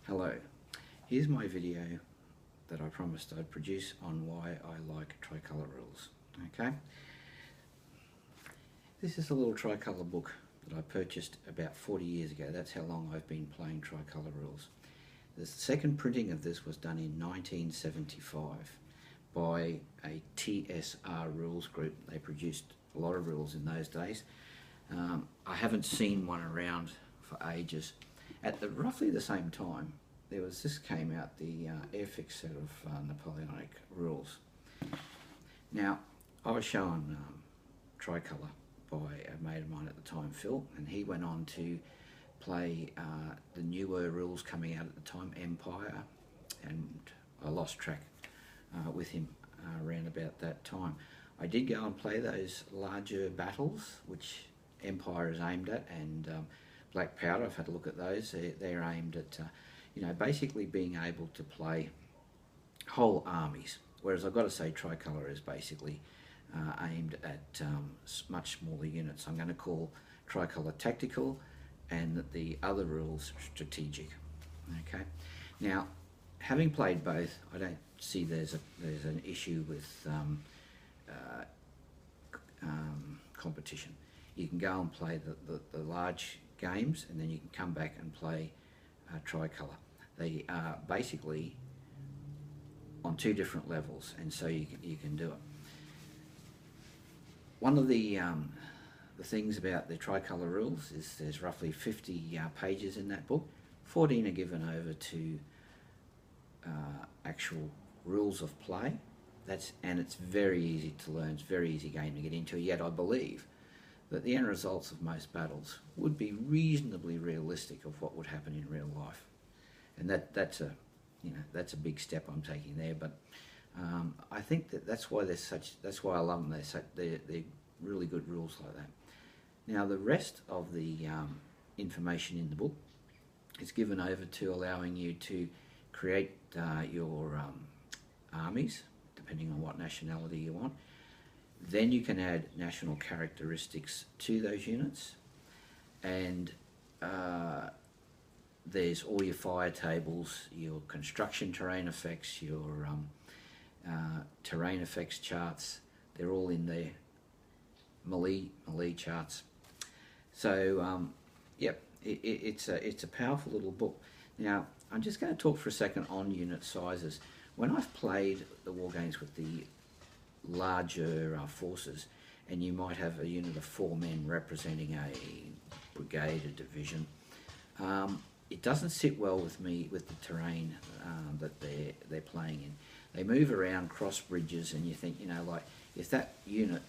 Hello, here's my video that I promised I'd produce on why I like Tricolour rules. Okay, this is a little Tricolour book that I purchased about 40 years ago. That's how long I've been playing Tricolour rules. The second printing of this was done in 1975 by a TSR rules group. They produced a lot of rules in those days. I haven't seen one around for ages. At roughly the same time, this came out, the Airfix set of Napoleonic rules. Now, I was shown Tricolour by a mate of mine at the time, Phil, and he went on to play the newer rules coming out at the time, Empire, and I lost track with him around about that time. I did go and play those larger battles, which Empire is aimed at, and Black Powder, I've had a look at those. They're aimed at, basically being able to play whole armies. Whereas I've got to say Tricolour is basically aimed at much smaller units. I'm going to call Tricolour tactical and the other rules strategic. Okay. Now, having played both, I don't see there's an issue with competition. You can go and play the large games, and then you can come back and play Tricolour. They are basically on two different levels, and so you can do it. One of the things about the Tricolour rules is there's roughly 50 pages in that book. 14 are given over to actual rules of play. And it's very easy to learn. It's a very easy game to get into. Yet I believe that the end results of most battles would be reasonably realistic of what would happen in real life, and that's a big step I'm taking there. But I think that's why that's why I love them. They're really good rules like that. Now the rest of the information in the book is given over to allowing you to create your armies depending on what nationality you want. Then you can add national characteristics to those units, and there's all your fire tables, your construction terrain effects, your terrain effects charts. They're all in there. Melee charts. So yep, it's a powerful little book. Now I'm just going to talk for a second on unit sizes. When I've played the war games with the larger forces, and you might have a unit of 4 men representing a brigade, a division, it doesn't sit well with me with the terrain that they're playing in. They move around, cross bridges, and you think, like if that unit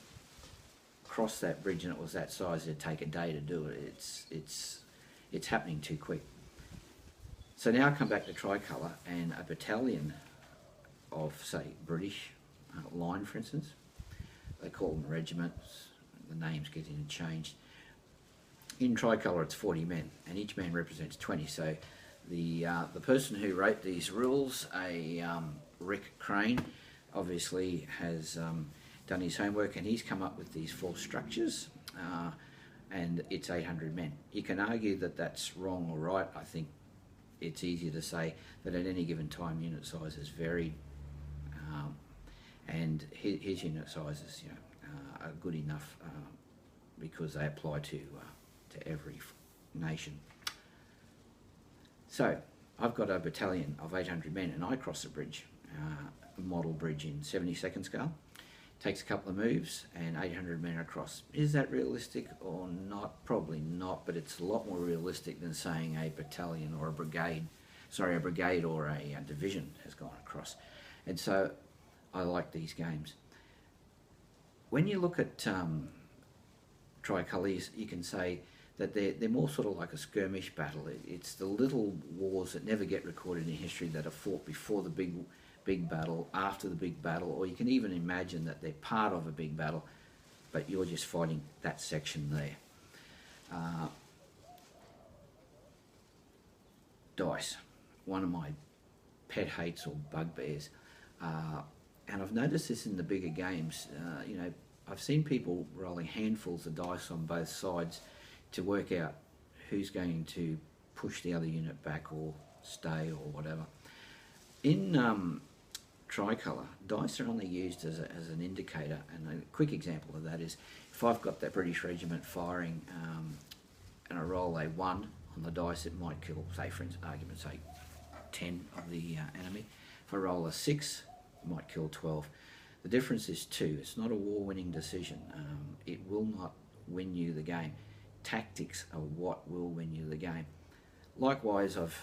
crossed that bridge and it was that size, it'd take a day to do it. It's happening too quick. So now I come back to Tricolour, and a battalion of, say, British line, for instance, they call them regiments, the names get interchanged. In Tricolour it's 40 men, and each man represents 20. So the person who wrote these rules, Rick Crane, obviously has done his homework, and he's come up with these 4 structures, and it's 800 men. You can argue that that's wrong or right. I think it's easier to say that at any given time unit sizes varied, and his unit sizes are good enough because they apply to every nation. So I've got a battalion of 800 men, and I cross a bridge, a model bridge in 70-second scale. Takes a couple of moves, and 800 men across. Is that realistic or not? Probably not, but it's a lot more realistic than saying a battalion or a brigade or a division has gone across. And so I like these games. When you look at Tricolour, you can say that they're more sort of like a skirmish battle. It's the little wars that never get recorded in history that are fought before the big battle, after the big battle, or you can even imagine that they're part of a big battle, but you're just fighting that section there. Dice, one of my pet hates or bugbears. And I've noticed this in the bigger games. I've seen people rolling handfuls of dice on both sides to work out who's going to push the other unit back or stay or whatever. In tricolour, dice are only used as an indicator, and a quick example of that is if I've got that British regiment firing and I roll a 1 on the dice, it might kill, say for argument's sake, 10 of the enemy. If I roll a 6, it might kill 12. The difference is 2. It's not a war-winning decision. It will not win you the game. Tactics are what will win you the game. Likewise, I've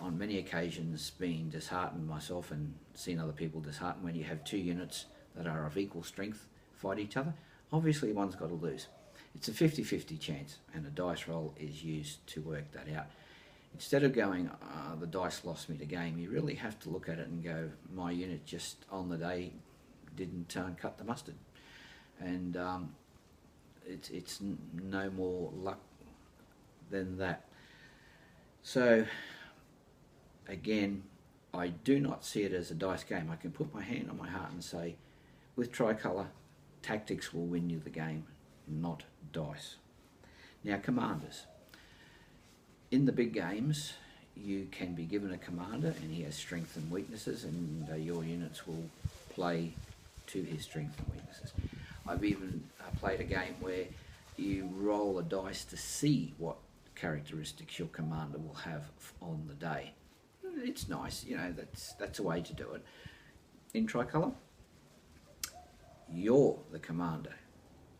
on many occasions been disheartened myself and seen other people disheartened when you have two units that are of equal strength fight each other. Obviously one's got to lose. It's a 50-50 chance, and a dice roll is used to work that out. Instead of going, the dice lost me the game, you really have to look at it and go, my unit just on the day didn't cut the mustard. And it's no more luck than that. So, again, I do not see it as a dice game. I can put my hand on my heart and say, with tricolour, tactics will win you the game, not dice. Now, commanders. In the big games, you can be given a commander and he has strengths and weaknesses, and your units will play to his strengths and weaknesses. I've even played a game where you roll a dice to see what characteristics your commander will have on the day. It's nice, you know, that's a way to do it. In tricolour, you're the commander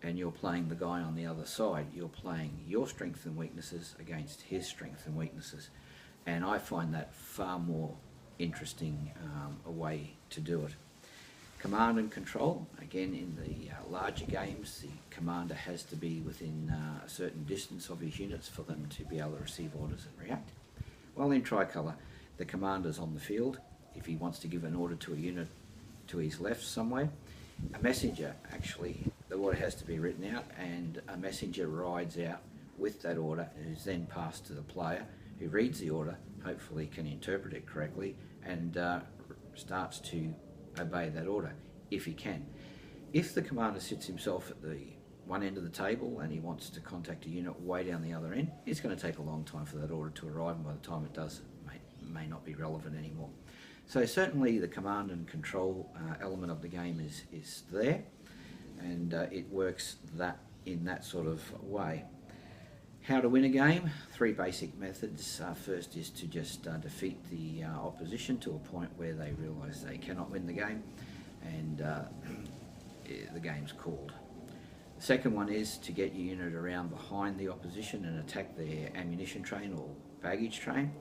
and you're playing the guy on the other side. You're playing your strengths and weaknesses against his strengths and weaknesses, and I find that far more interesting a way to do it. Command and control, again, in the larger games, the commander has to be within a certain distance of his units for them to be able to receive orders and react. Well, in tricolour, the commander's on the field. If he wants to give an order to a unit to his left somewhere, a messenger, actually, the order has to be written out, and a messenger rides out with that order and is then passed to the player who reads the order, hopefully can interpret it correctly, and starts to obey that order, if he can. If the commander sits himself at the one end of the table and he wants to contact a unit way down the other end, it's going to take a long time for that order to arrive, and by the time it does, it may not be relevant anymore. So certainly the command and control element of the game is there, and it works in that sort of way. How to win a game? 3 basic methods. First is to just defeat the opposition to a point where they realise they cannot win the game, and the game's called. The second one is to get your unit around behind the opposition and attack their ammunition train or baggage train,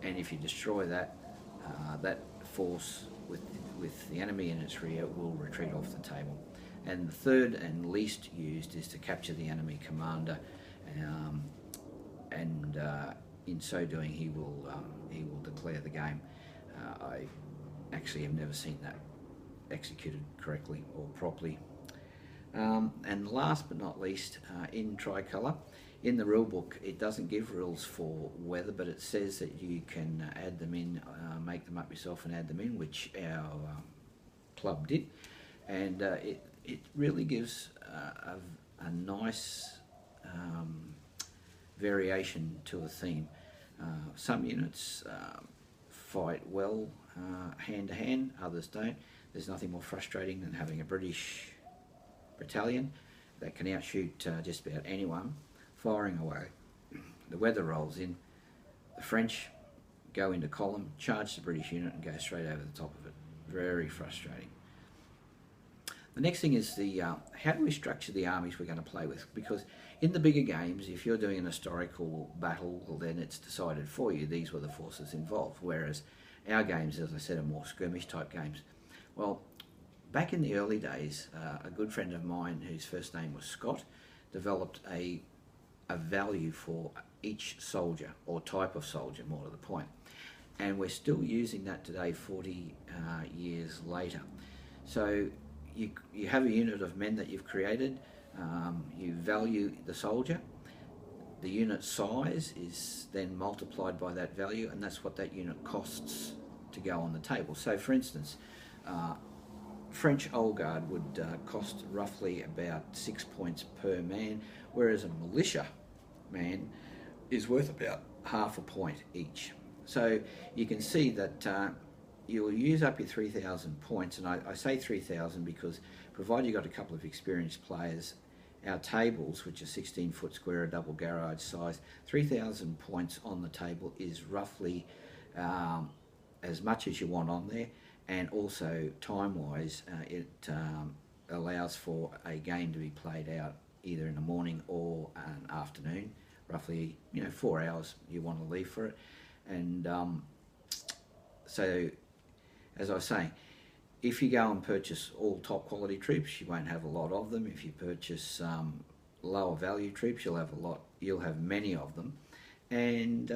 and if you destroy that, that force with the enemy in its rear will retreat off the table. And the third and least used is to capture the enemy commander, and in so doing he will declare the game. I actually have never seen that executed correctly or properly. And last but not least, in tricolour, in the rule book it doesn't give rules for weather, but it says that you can add them in, make them up yourself and add them in, which our club did, and it really gives a nice variation to a theme. Some units fight well hand to hand, others don't. There's nothing more frustrating than having a British battalion that can outshoot just about anyone firing away. The weather rolls in, the French go into column, charge the British unit and go straight over the top of it. Very frustrating. The next thing is how do we structure the armies we're going to play with? Because in the bigger games, if you're doing an historical battle, well, then it's decided for you. These were the forces involved. Whereas our games, as I said, are more skirmish type games. Well, back in the early days, a good friend of mine, whose first name was Scott, developed a value for each soldier, or type of soldier, more to the point. And we're still using that today, 40 years later. So you have a unit of men that you've created, you value the soldier, the unit size is then multiplied by that value, and that's what that unit costs to go on the table. So for instance, French Old Guard would cost roughly about 6 points per man, whereas a militia man is worth about half a point each. So you can see that you'll use up your 3,000 points, and I say 3,000 because provided you've got a couple of experienced players, our tables, which are 16-foot square, a double garage size, 3,000 points on the table is roughly as much as you want on there, and also time-wise, it allows for a game to be played out either in the morning or an afternoon, roughly 4 hours you want to leave for it. And so, as I was saying, if you go and purchase all top quality troops, you won't have a lot of them. If you purchase lower value troops, you'll have many of them, and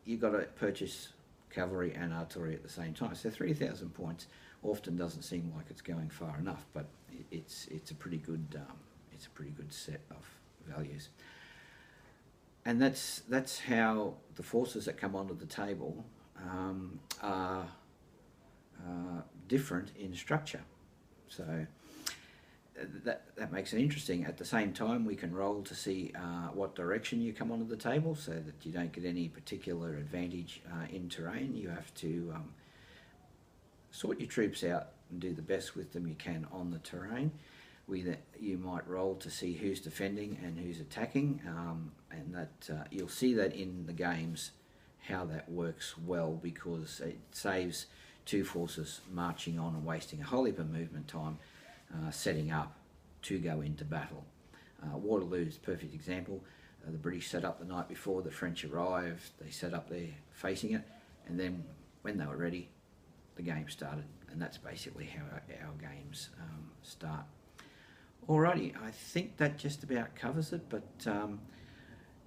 you've got to purchase cavalry and artillery at the same time. So 3,000 points often doesn't seem like it's going far enough, but it's a pretty good set of values. And that's how the forces that come onto the table are different in structure. So that makes it interesting. At the same time, we can roll to see what direction you come onto the table, so that you don't get any particular advantage in terrain. You have to sort your troops out and do the best with them you can on the terrain. You might roll to see who's defending and who's attacking, and that you'll see that in the games how that works well, because it saves two forces marching on and wasting a whole heap of movement time setting up to go into battle. Waterloo is a perfect example. The British set up the night before, the French arrived, they set up there facing it, and then when they were ready, the game started, and that's basically how our games start. Alrighty, I think that just about covers it, but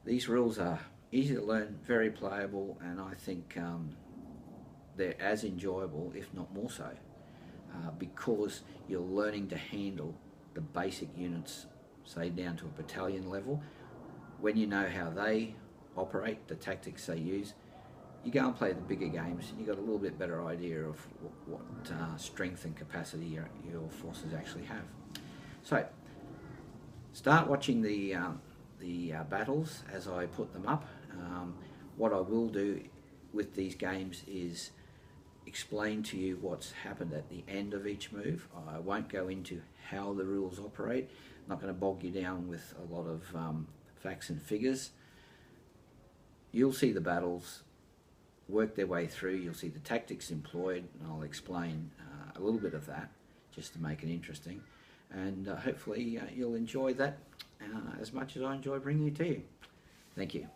these rules are easy to learn, very playable, and I think they're as enjoyable, if not more so, because you're learning to handle the basic units, say down to a battalion level. When you know how they operate, the tactics they use, you go and play the bigger games, and you've got a little bit better idea of what strength and capacity your forces actually have. So, start watching the battles as I put them up. What I will do with these games is explain to you what's happened at the end of each move. I won't go into how the rules operate. I'm not going to bog you down with a lot of facts and figures. You'll see the battles work their way through. You'll see the tactics employed, and I'll explain a little bit of that just to make it interesting. And hopefully you'll enjoy that as much as I enjoy bringing it to you. Thank you.